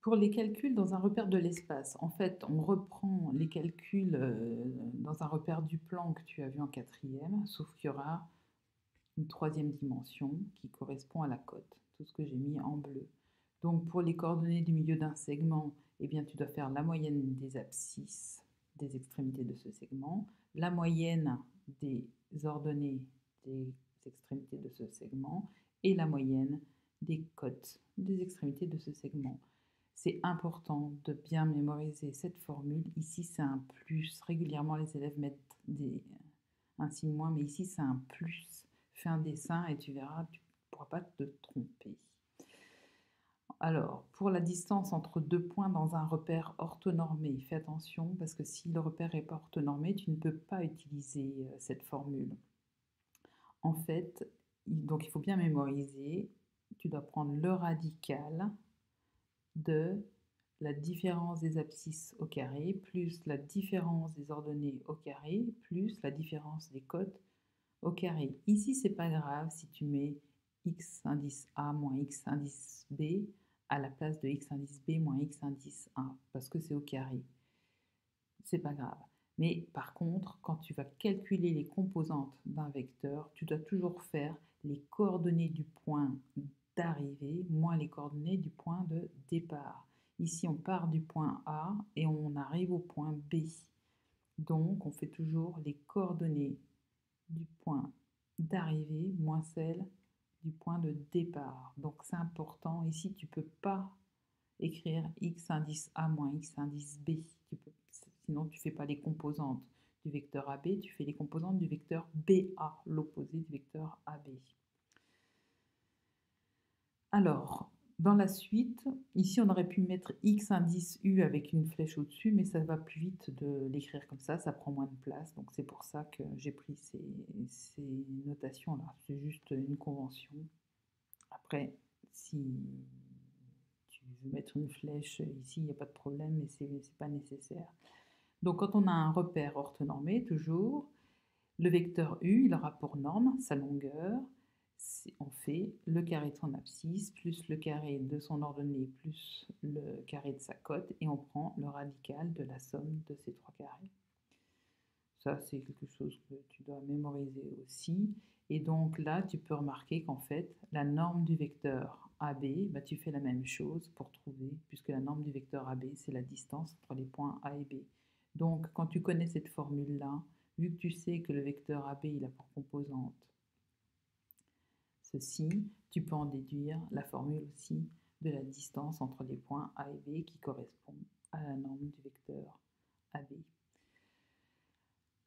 Pour les calculs dans un repère de l'espace, en fait, on reprend les calculs, dans un repère du plan que tu as vu en quatrième, sauf qu'il y aura une troisième dimension qui correspond à la cote, tout ce que j'ai mis en bleu. Donc pour les coordonnées du milieu d'un segment, eh bien, tu dois faire la moyenne des abscisses des extrémités de ce segment, la moyenne des ordonnées des extrémités de ce segment et la moyenne des cotes des extrémités de ce segment. C'est important de bien mémoriser cette formule. Ici, c'est un plus. Régulièrement, les élèves mettent un signe moins, mais ici, c'est un plus. Fais un dessin et tu verras, tu ne pourras pas te tromper. Alors, pour la distance entre deux points dans un repère orthonormé, fais attention parce que si le repère n'est pas orthonormé, tu ne peux pas utiliser cette formule. En fait, donc il faut bien mémoriser. Tu dois prendre le radical de la différence des abscisses au carré, plus la différence des ordonnées au carré, plus la différence des cotes au carré. Ici, c'est pas grave si tu mets x indice A moins x indice B à la place de x indice B moins x indice A, parce que c'est au carré. C'est pas grave. Mais par contre, quand tu vas calculer les composantes d'un vecteur, tu dois toujours faire les coordonnées du point d'arrivée moins les coordonnées du point de départ. Ici, on part du point A et on arrive au point B. Donc, on fait toujours les coordonnées du point d'arrivée moins celles du point de départ. Donc, c'est important. Ici, tu ne peux pas écrire x indice A moins x indice B. Sinon, tu ne fais pas les composantes du vecteur AB, tu fais les composantes du vecteur BA, l'opposé du vecteur AB. Alors, dans la suite, ici on aurait pu mettre x indice U avec une flèche au-dessus, mais ça va plus vite de l'écrire comme ça prend moins de place, donc c'est pour ça que j'ai pris ces notations-là. C'est juste une convention. Après, si tu veux mettre une flèche ici, il n'y a pas de problème, mais c'est pas nécessaire. Donc quand on a un repère orthonormé, toujours, le vecteur U, il aura pour norme sa longueur. On fait le carré de son abscisse plus le carré de son ordonnée plus le carré de sa cote et on prend le radical de la somme de ces trois carrés. Ça, c'est quelque chose que tu dois mémoriser aussi. Et donc là, tu peux remarquer qu'en fait, la norme du vecteur AB, bah, tu fais la même chose pour trouver, puisque la norme du vecteur AB, c'est la distance entre les points A et B. Donc, quand tu connais cette formule-là, vu que tu sais que le vecteur AB, il a pour composante ceci, tu peux en déduire la formule aussi de la distance entre les points A et B qui correspond à la norme du vecteur AB.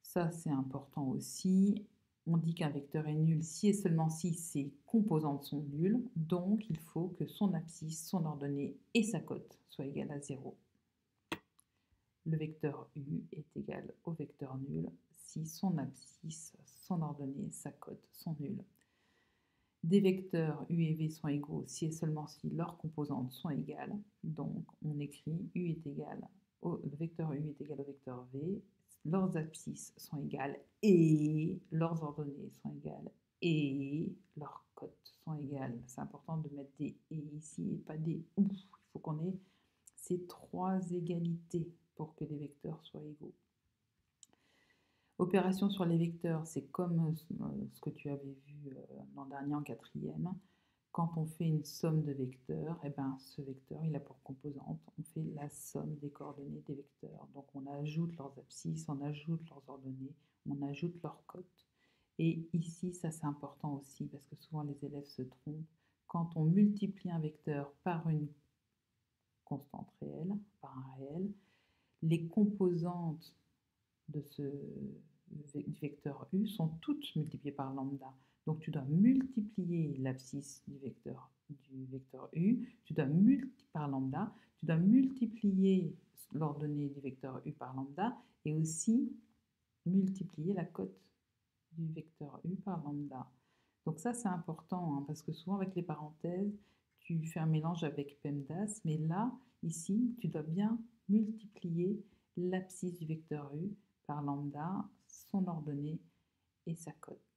Ça, c'est important aussi. On dit qu'un vecteur est nul si et seulement si ses composantes sont nulles, donc il faut que son abscisse, son ordonnée et sa cote soient égales à 0. Le vecteur U est égal au vecteur nul si son abscisse, son ordonnée, sa cote sont nulles. Des vecteurs U et V sont égaux si et seulement si leurs composantes sont égales. Donc on écrit U est égal le vecteur U est égal au vecteur V, leurs abscisses sont égales et leurs ordonnées sont égales et leurs cotes sont égales. C'est important de mettre des et ici et pas des ou. Il faut qu'on ait ces trois égalités pour que les vecteurs soient égaux. Opération sur les vecteurs, c'est comme ce que tu avais vu l'an dernier en quatrième. Quand on fait une somme de vecteurs, eh ben, ce vecteur, il a pour composante, on fait la somme des coordonnées des vecteurs. Donc on ajoute leurs abscisses, on ajoute leurs ordonnées, on ajoute leurs cotes. Et ici, ça c'est important aussi, parce que souvent les élèves se trompent. Quand on multiplie un vecteur par une constante réelle, par un réel, les composantes du vecteur U sont toutes multipliées par lambda. Donc tu dois multiplier l'abscisse du vecteur U, tu dois multiplier par lambda, tu dois multiplier l'ordonnée du vecteur U par lambda et aussi multiplier la cote du vecteur U par lambda. Donc ça c'est important hein, parce que souvent avec les parenthèses, tu fais un mélange avec PEMDAS, mais là, ici, tu dois bien multiplier l'abscisse du vecteur U par lambda, son ordonnée et sa cote.